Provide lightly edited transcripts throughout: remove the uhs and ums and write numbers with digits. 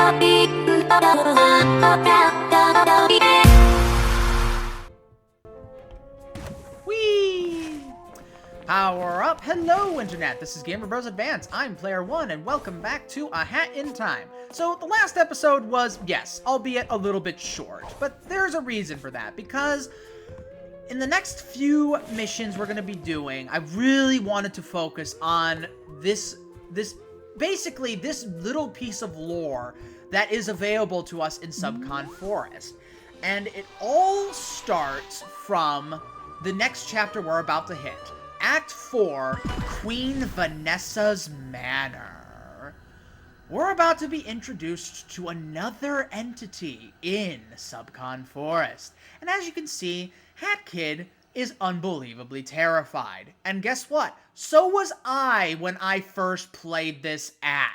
Whee! Power up! Hello, Internet! This is Gamer Bros Advance. I'm Player One, and welcome back to A Hat in Time. So, the last episode was, yes, albeit a little bit short, but there's a reason for that, because in the next few missions we're going to be doing, I really wanted to focus on this little piece of lore that is available to us in Subcon Forest. And it all starts from the next chapter we're about to hit. Act 4, Queen Vanessa's Manor. We're about to be introduced to another entity in Subcon Forest. And as you can see, Hat Kid is unbelievably terrified. And guess what? So was I when I first played this act.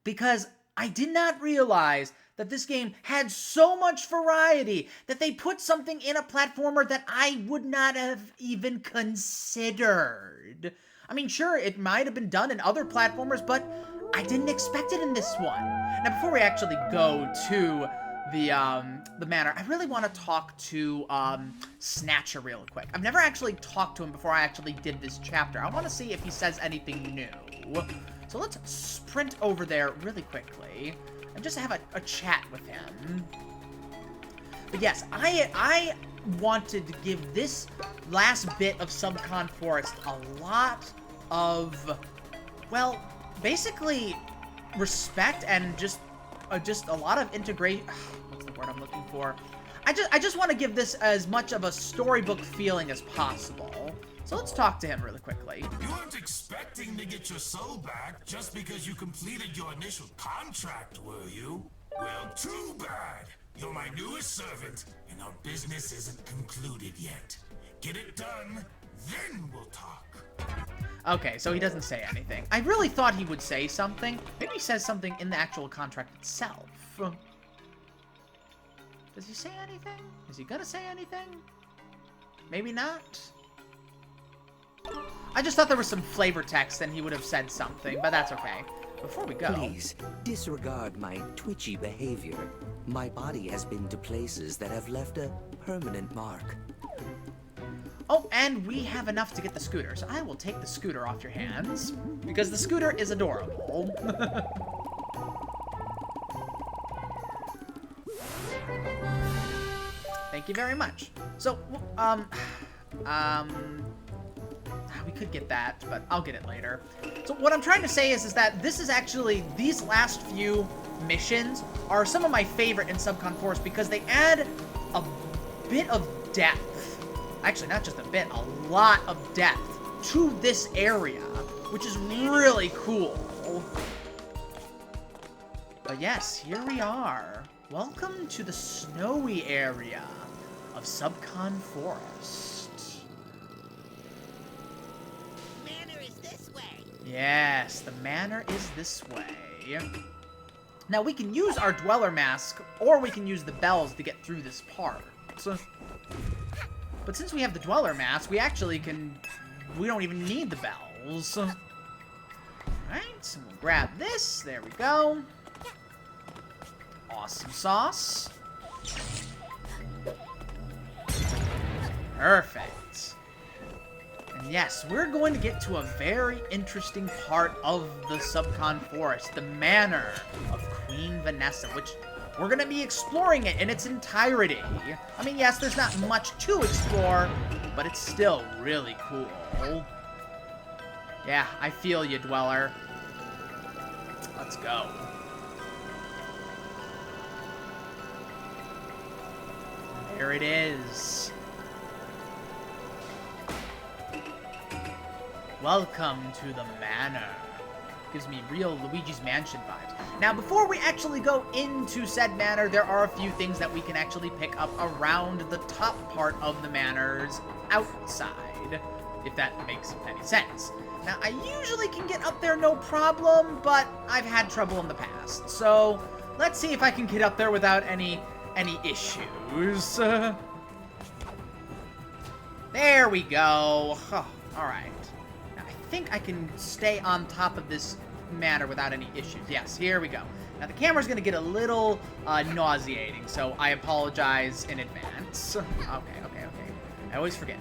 Because I did not realize that this game had so much variety that they put something in a platformer that I would not have even considered. I mean, sure, it might have been done in other platformers, but I didn't expect it in this one. Now, before we actually go to the manor, I really want to talk to Snatcher real quick. I've never actually talked to him before I actually did this chapter. I want to see if he says anything new. So let's sprint over there really quickly and just have a chat with him. But yes, I wanted to give this last bit of Subcon Forest a lot of, well, basically respect and just a lot of integration. What's the word I'm looking for? I just want to give this as much of a storybook feeling as possible. So let's talk to him really quickly. You weren't expecting to get your soul back just because you completed your initial contract, were you? Well, too bad. You're my newest servant, and our business isn't concluded yet. Get it done, then we'll talk. Okay, so he doesn't say anything. I really thought he would say something. Maybe he says something in the actual contract itself. Does he say anything? Is he gonna say anything? Maybe not. I just thought there was some flavor text and he would have said something, but that's okay. Before we go... Please, disregard my twitchy behavior. My body has been to places that have left a permanent mark. Oh, and we have enough to get the scooter, so I will take the scooter off your hands, because the scooter is adorable. Thank you very much. So, we could get that, but I'll get it later. So what I'm trying to say is that this is actually, these last few missions are some of my favorite in Subcon Forest because they add a bit of depth. Actually, not just a bit, a lot of depth to this area, which is really cool. But yes, here we are. Welcome to the snowy area of Subcon Forest. Yes, the manor is this way. Now, we can use our Dweller Mask, or we can use the bells to get through this part. But since we have the Dweller Mask, we actually can... we don't even need the bells. Alright, so we'll grab this. There we go. Awesome sauce. Perfect. And yes, we're going to get to a very interesting part of the Subcon Forest, the Manor of Queen Vanessa, which we're going to be exploring it in its entirety. I mean, yes, there's not much to explore, but it's still really cool. Yeah, I feel you, Dweller. Let's go. There it is. Welcome to the manor. Gives me real Luigi's Mansion vibes. Now, before we actually go into said manor, there are a few things that we can actually pick up around the top part of the manor's outside, if that makes any sense. Now, I usually can get up there no problem, but I've had trouble in the past. So, let's see if I can get up there without any issues. There we go. Oh, alright. Now, I think I can stay on top of this manor without any issues. Yes, here we go. Now, the camera's going to get a little nauseating, so I apologize in advance. Okay. I always forget.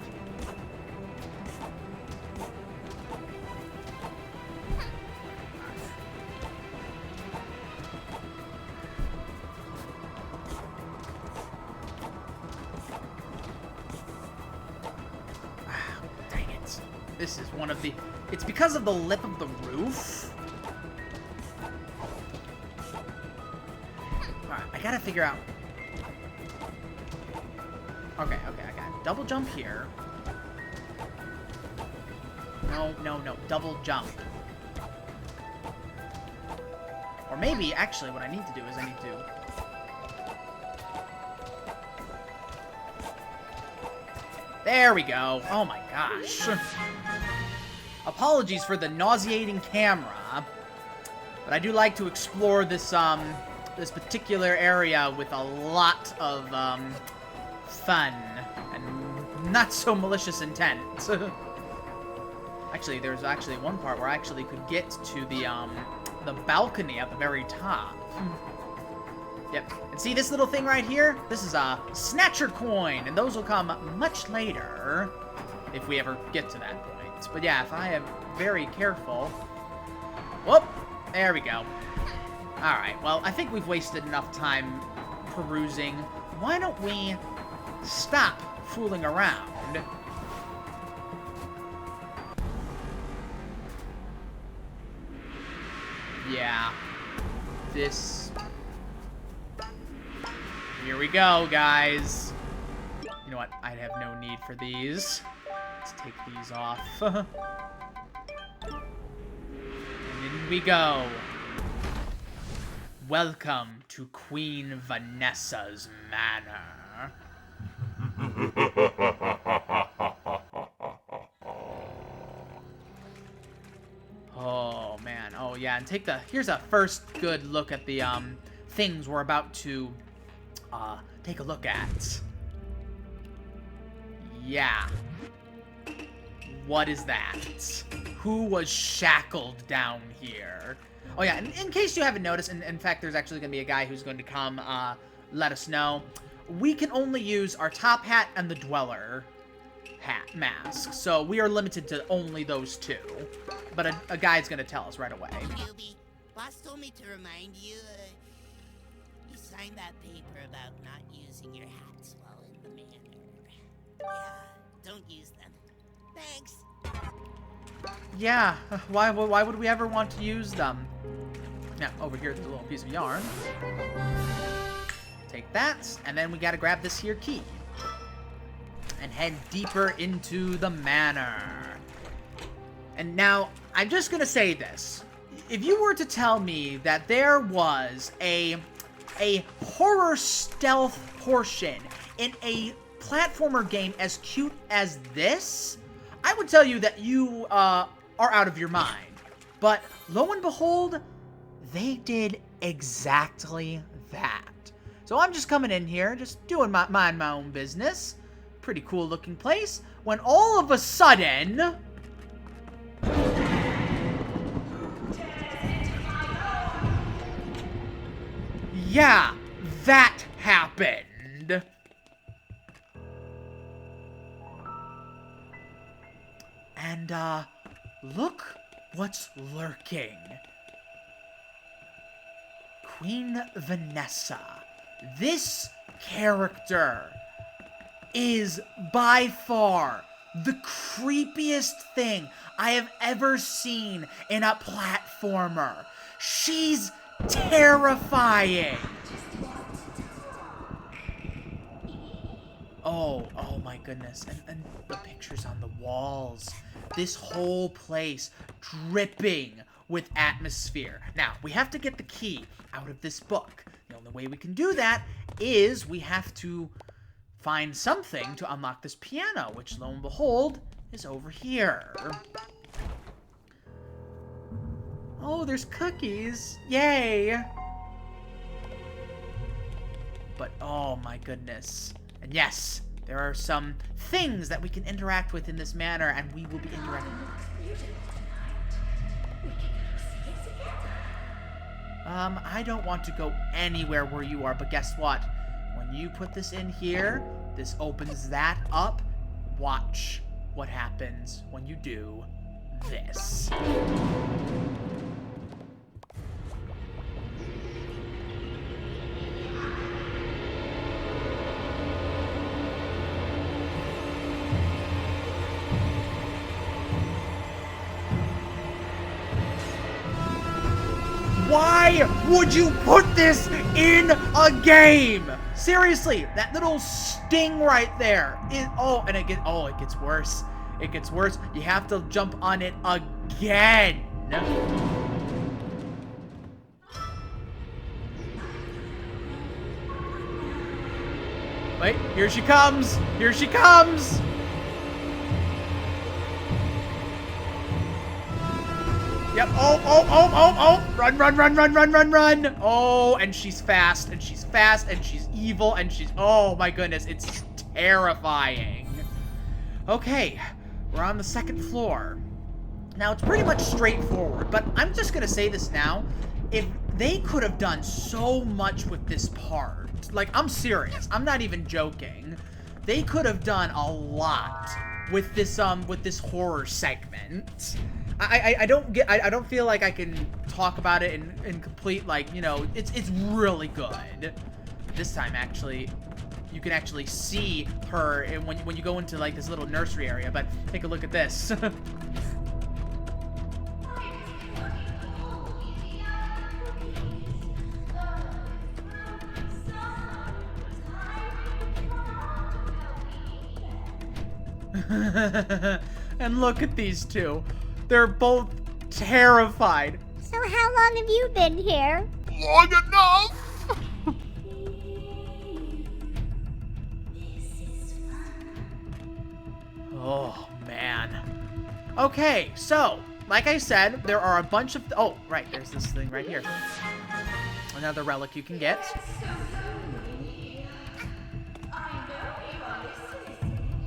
Dang it. This is one of the... It's because of the lip of the roof. Alright, I gotta figure out... Okay, I got it. Double jump here. No. Double jump. Or maybe, actually, what I need to do is I need to... There we go. Oh my gosh. Apologies for the nauseating camera, but I do like to explore this this particular area with a lot of fun and not so malicious intent. Actually, there's actually one part where I actually could get to the balcony at the very top. Yep. And see this little thing right here? This is a snatcher coin, and those will come much later if we ever get to that point. But yeah, if I am very careful... Whoop! There we go. Alright, well, I think we've wasted enough time perusing. Why don't we stop fooling around? Yeah. This... Here we go, guys. You know what? I'd have no need for these. Let's take these off. And in we go. Welcome to Queen Vanessa's Manor. Oh, man. Oh, yeah. And here's a first good look at the, things we're about to, take a look at. Yeah. What is that? Who was shackled down here? Oh, yeah. In case you haven't noticed, and in fact, there's actually going to be a guy who's going to come, let us know. We can only use our top hat and the dweller hat mask. So we are limited to only those two. But a guy's going to tell us right away. Newbie, boss told me to remind you, you signed that paper about not using your hats while in the manor. Yeah, don't use them. Thanks. Yeah, why would we ever want to use them? Now, over here's the little piece of yarn. Take that, and then we gotta grab this here key. And head deeper into the manor. And now, I'm just gonna say this. If you were to tell me that there was a horror stealth portion in a platformer game as cute as this, I would tell you that you are out of your mind. But lo and behold, they did exactly that. So I'm just coming in here, just doing mind my own business. Pretty cool looking place. When all of a sudden... Yeah, that happened. And, look what's lurking. Queen Vanessa. This character is by far the creepiest thing I have ever seen in a platformer. She's terrifying. Oh my goodness. And the pictures on the walls. This whole place dripping with atmosphere. Now, we have to get the key out of this book. The only way we can do that is we have to find something to unlock this piano, which, lo and behold, is over here. Oh, there's cookies. Yay. But, oh my goodness. And yes, there are some things that we can interact with in this manner, and we will be interacting. I don't want to go anywhere where you are, but guess what? When you put this in here, this opens that up. Watch what happens when you do this. Why would you put this in a game? Seriously, that little sting right there. It gets worse. It gets worse. You have to jump on it again. Wait, here she comes. Here she comes. Yep. Oh. Run. Oh, and she's fast, and she's evil, and oh my goodness, it's terrifying. Okay, we're on the second floor. Now, it's pretty much straightforward, but I'm just gonna say this now. If they could have done so much with this part, like, I'm serious, I'm not even joking. They could have done a lot with this horror segment. I don't feel like I can talk about it in complete, like, you know, it's really good. This time, actually, you can actually see her when you go into, like, this little nursery area, but take a look at this. And look at these two. They're both terrified. So how long have you been here? Long enough! Oh, man. Okay, so, like I said, there are a bunch of... Oh, right, there's this thing right here. Another relic you can get.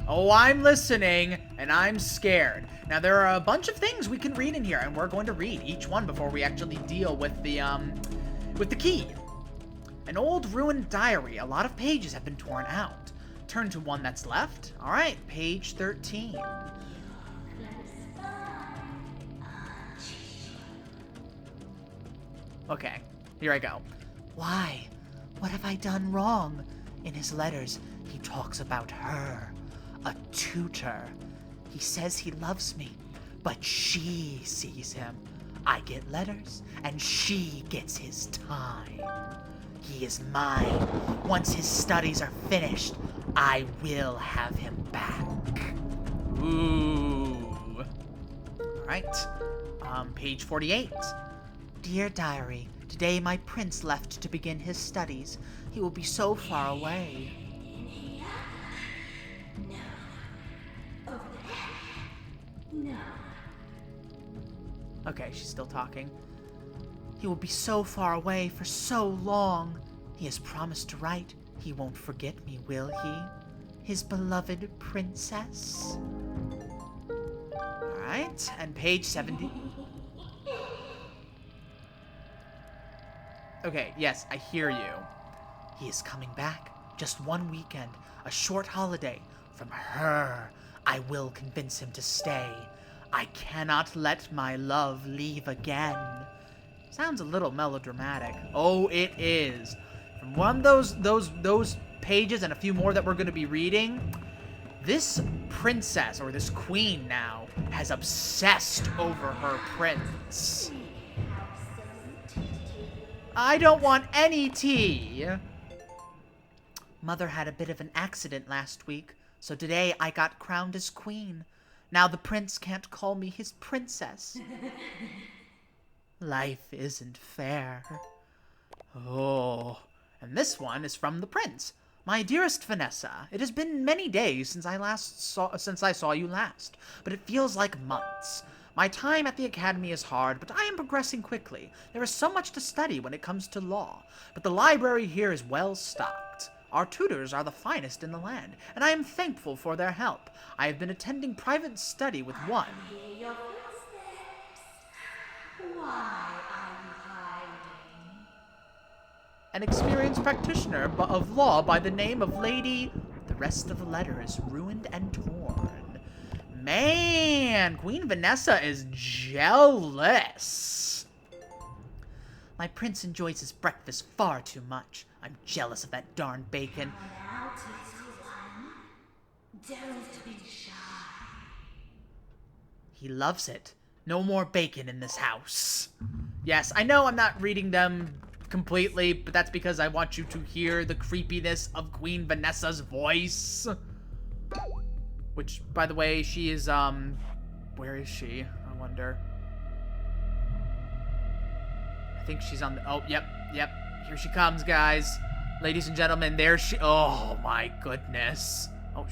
Oh, I'm listening, and I'm scared. Now, there are a bunch of things we can read in here, and we're going to read each one before we actually deal with the key. An old ruined diary. A lot of pages have been torn out. Turn to one that's left. All right, page 13. Okay, here I go. Why? What have I done wrong? In his letters, he talks about her. A tutor. He says he loves me, but she sees him. I get letters, and she gets his time. He is mine. Once his studies are finished, I will have him back. Ooh. Alright. Page 48. Dear Diary, today my prince left to begin his studies. He will be so far away. No. Okay, she's still talking. He will be so far away for so long. He has promised to write. He won't forget me, will he? His beloved princess. Alright, and page 70. Okay, yes, I hear you. He is coming back. Just one weekend, a short holiday. From her, I will convince him to stay. I cannot let my love leave again. Sounds a little melodramatic. Oh, it is. From one of those pages and a few more that we're going to be reading, this princess, or this queen now, has obsessed over her prince. I don't want any tea. Mother had a bit of an accident last week, so today I got crowned as queen. Now the prince can't call me his princess. Life isn't fair. Oh, and this one is from the prince. My dearest Vanessa, it has been many days since I saw you last, but it feels like months. My time at the academy is hard, but I am progressing quickly. There is so much to study when it comes to law, but the library here is well stocked. Our tutors are the finest in the land, and I am thankful for their help. I have been attending private study with one. Why are you hiding? an experienced practitioner of law by the name of Lady... The rest of the letter is ruined and torn. Man, Queen Vanessa is jealous. My prince enjoys his breakfast far too much. I'm jealous of that darn bacon. Now, tasty one. Don't be shy. He loves it. No more bacon in this house. Yes, I know I'm not reading them completely, but that's because I want you to hear the creepiness of Queen Vanessa's voice. Which, by the way, she is, where is she? I wonder. I think she's on the, oh, yep. Here she comes, guys. Ladies and gentlemen, there she, oh my goodness. Oh,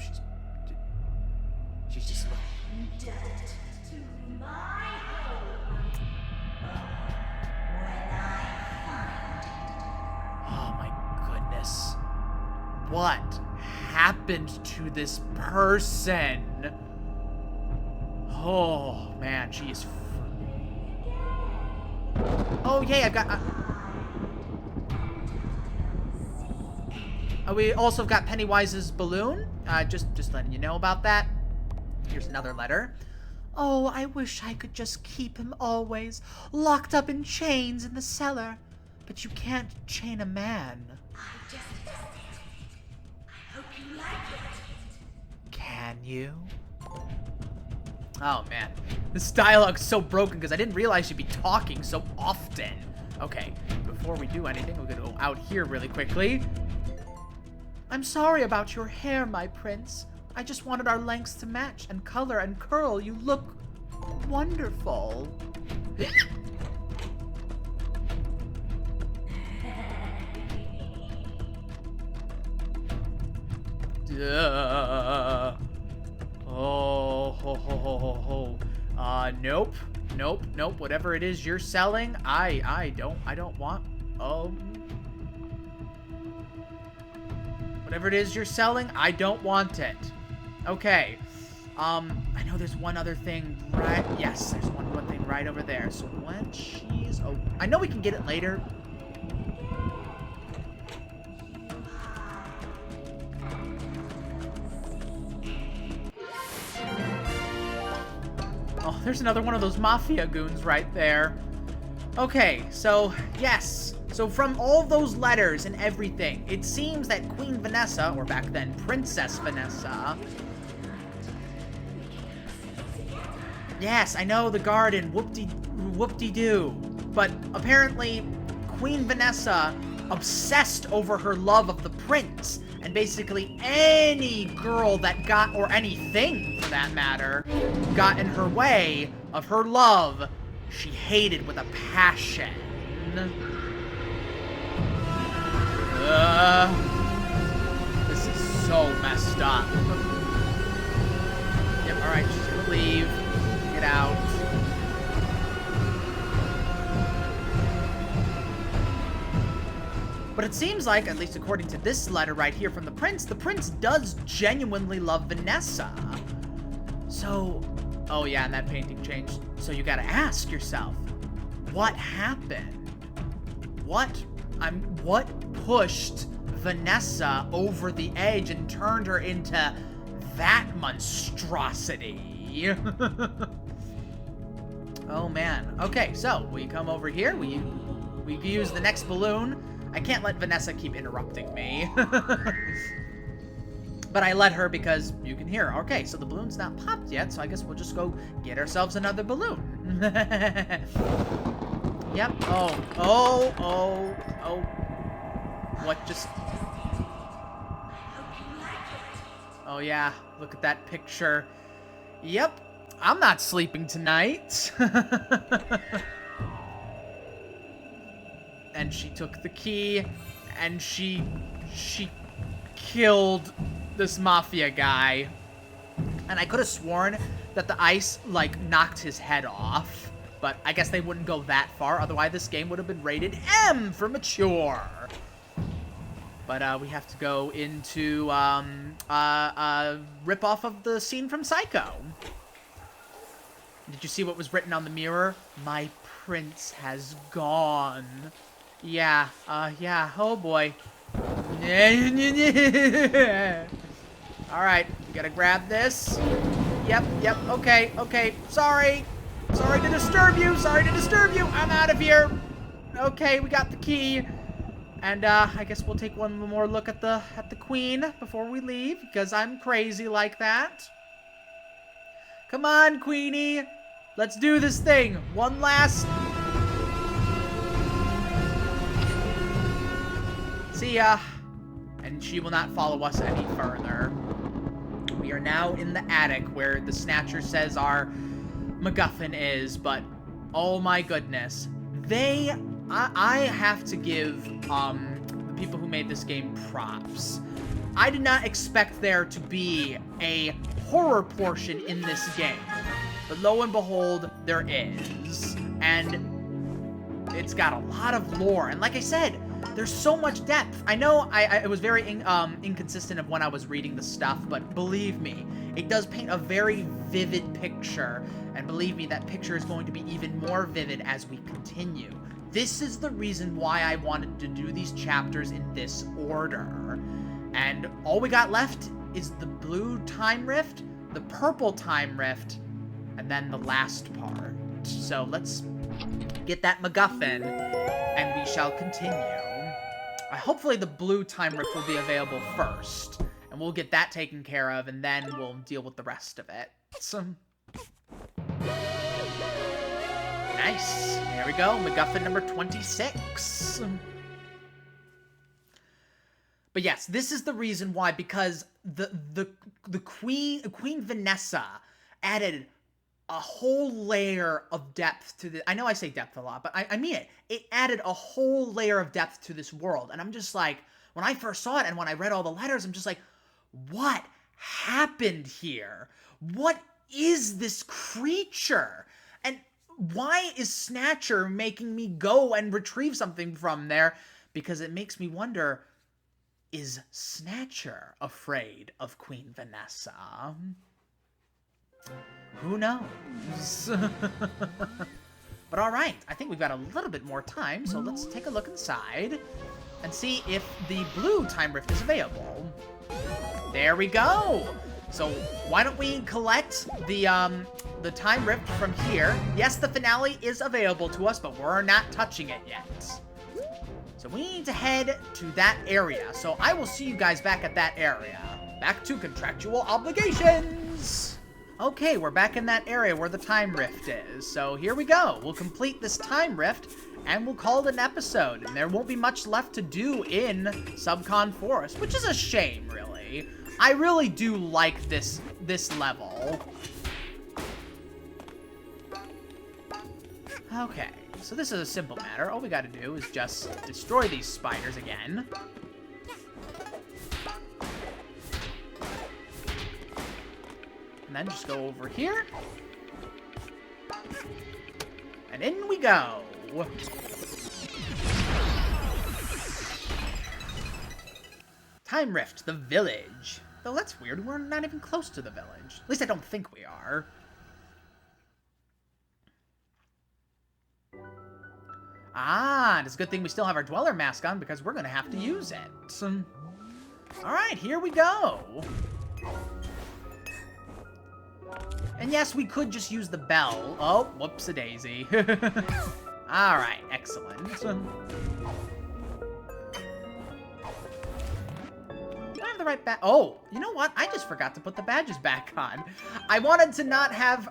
she's just, oh my goodness. What happened to this person? Oh man, she is. Oh yay, I've got. We also got Pennywise's balloon. Just letting you know about that. Here's another letter. Oh, I wish I could just keep him always, locked up in chains in the cellar. But you can't chain a man. I just tested it. I hope you like it. Can you? Oh, man. This dialogue's so broken because I didn't realize she'd be talking so often. Okay, before we do anything, we're gonna go out here really quickly. I'm sorry about your hair, my prince. I just wanted our lengths to match, and color and curl. You look wonderful. Oh, ho, ho, ho, ho, ho. Nope. Whatever it is you're selling, I don't want. Whatever it is you're selling, I don't want it. Okay. I know there's one other thing right. Yes, there's one thing right over there. So when she's, oh, I know we can get it later. Oh, there's another one of those mafia goons right there. Okay, so, yes. So from all those letters and everything, it seems that Queen Vanessa, or back then, Princess Vanessa... Yes, I know, the garden, whoop-de-doo. But apparently, Queen Vanessa obsessed over her love of the prince. And basically any girl that got, or anything for that matter, got in her way of her love, she hated with a passion. This is so messed up. Yep, alright, she's gonna leave. Get out. But it seems like, at least according to this letter right here from the prince does genuinely love Vanessa. So, oh yeah, and that painting changed. So you gotta ask yourself, what happened? What pushed Vanessa over the edge and turned her into that monstrosity? Oh man. Okay, so we come over here, we use the next balloon. I can't let Vanessa keep interrupting me. But I let her because you can hear her. Okay, so the balloon's not popped yet, so I guess we'll just go get ourselves another balloon. Yep. Oh. What just... Oh yeah, look at that picture. Yep, I'm not sleeping tonight. And she took the key, and she killed this mafia guy. And I could have sworn that the ice, like, knocked his head off. But I guess they wouldn't go that far, otherwise this game would have been rated M for mature. But we have to go into rip-off of the scene from Psycho. Did you see what was written on the mirror? My prince has gone. Yeah, yeah, oh boy. Alright, we gotta grab this. Yep, okay, okay. Sorry. Sorry to disturb you, I'm out of here. Okay, we got the key. And, I guess we'll take one more look at the queen before we leave, because I'm crazy like that. Come on, Queenie. Let's do this thing. One last... See ya. And she will not follow us any further. We are now in the attic where the Snatcher says our MacGuffin is, but oh my goodness. I have to give the people who made this game props. I did not expect there to be a horror portion in this game, but lo and behold, there is. And it's got a lot of lore, and like I said, there's so much depth. I know I was very inconsistent of when I was reading the stuff, but believe me, it does paint a very vivid picture, and believe me, that picture is going to be even more vivid as we continue. This is the reason why I wanted to do these chapters in this order. And all we got left is the blue time rift, the purple time rift, and then the last part. So let's get that MacGuffin, and we shall continue. Hopefully the blue time rift will be available first, and we'll get that taken care of, and then we'll deal with the rest of it. So, nice. There we go, MacGuffin number 26. But yes, this is the reason why, because the Queen Vanessa added a whole layer of depth to the... I know I say depth a lot, but I mean it. It added a whole layer of depth to this world. And I'm just like, when I first saw it and when I read all the letters, I'm just like, what happened here? What is this creature? And why is Snatcher making me go and retrieve something from there? Because it makes me wonder, is Snatcher afraid of Queen Vanessa? Who knows? But alright, I think we've got a little bit more time, so let's take a look inside and see if the blue time rift is available. There we go! So why don't we collect the time rift from here? Yes, the finale is available to us, but we're not touching it yet. So we need to head to that area. So I will see you guys back at that area. Back to contractual obligations! Okay, we're back in that area where the time rift is. So here we go. We'll complete this time rift, and we'll call it an episode. And there won't be much left to do in Subcon Forest, which is a shame, really. I really do like this level. Okay, so this is a simple matter. All we gotta do is just destroy these spiders again. And then just go over here. And in we go. Time rift, the village. Though that's weird, we're not even close to the village. At least I don't think we are. Ah, it's a good thing we still have our Dweller mask on, because we're gonna have to use it. Alright, here we go. And yes, we could just use the bell. Oh, whoops-a-daisy. Alright, excellent. Do I have the right badge? Oh, you know what? I just forgot to put the badges back on. I wanted to not have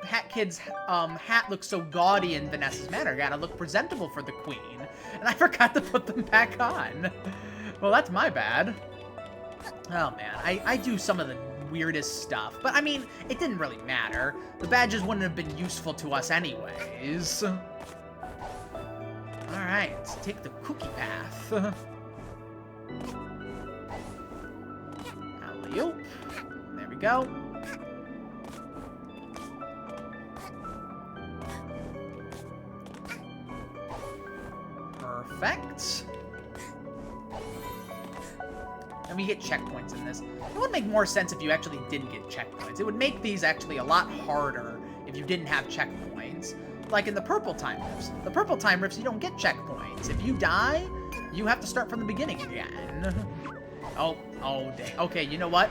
Hat Kid's hat look so gaudy in Vanessa's Manor. Gotta look presentable for the queen. And I forgot to put them back on. Well, that's my bad. Oh, man. I do some of the weirdest stuff. But, I mean, it didn't really matter. The badges wouldn't have been useful to us anyways. Alright, let's take the cookie path. Alley-oop. There we go. Perfect. And we get checkpoints in this. It would make more sense if you actually didn't get checkpoints. It would make these actually a lot harder if you didn't have checkpoints. Like in the purple time rifts. The purple time rifts, you don't get checkpoints. fights. If you die, you have to start from the beginning again. Oh, dang. Okay, you know what?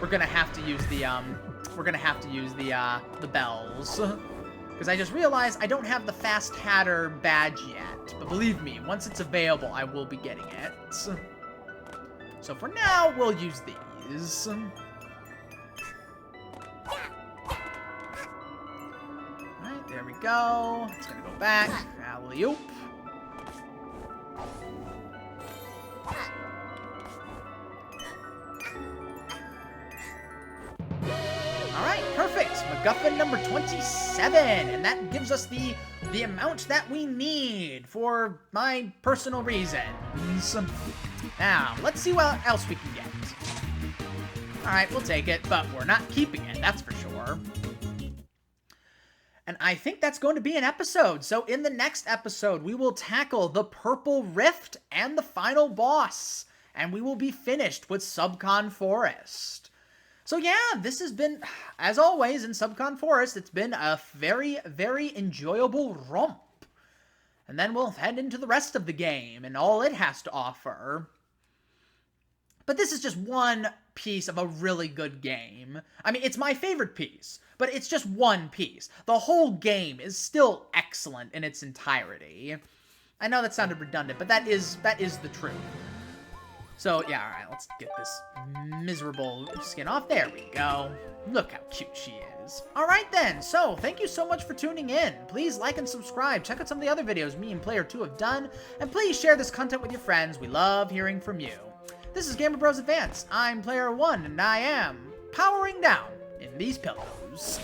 We're gonna have to use the bells. Because I just realized I don't have the Fast Hatter badge yet. But believe me, once it's available, I will be getting it. So for now, we'll use these. Alright, there we go. It's gonna go back. Alley-oop. Alright, perfect. MacGuffin number 27. And that gives us the amount that we need for my personal reasons. Now, let's see what else we can get. Alright, we'll take it, but we're not keeping it, that's for sure. And I think that's going to be an episode. So in the next episode, we will tackle the Purple Rift and the final boss. And we will be finished with Subcon Forest. So yeah, this has been, as always in Subcon Forest, it's been a very, very enjoyable romp. And then we'll head into the rest of the game and all it has to offer. But this is just one piece of a really good game. I mean, it's my favorite piece, but it's just one piece. The whole game is still excellent in its entirety. I know that sounded redundant, but that is the truth. So, yeah, alright, let's get this miserable skin off. There we go. Look how cute she is. Alright then, so thank you so much for tuning in. Please like and subscribe. Check out some of the other videos me and Player 2 have done. And please share this content with your friends. We love hearing from you. This is Gamer Bros Advance. I'm Player 1, and I am powering down in these pillows.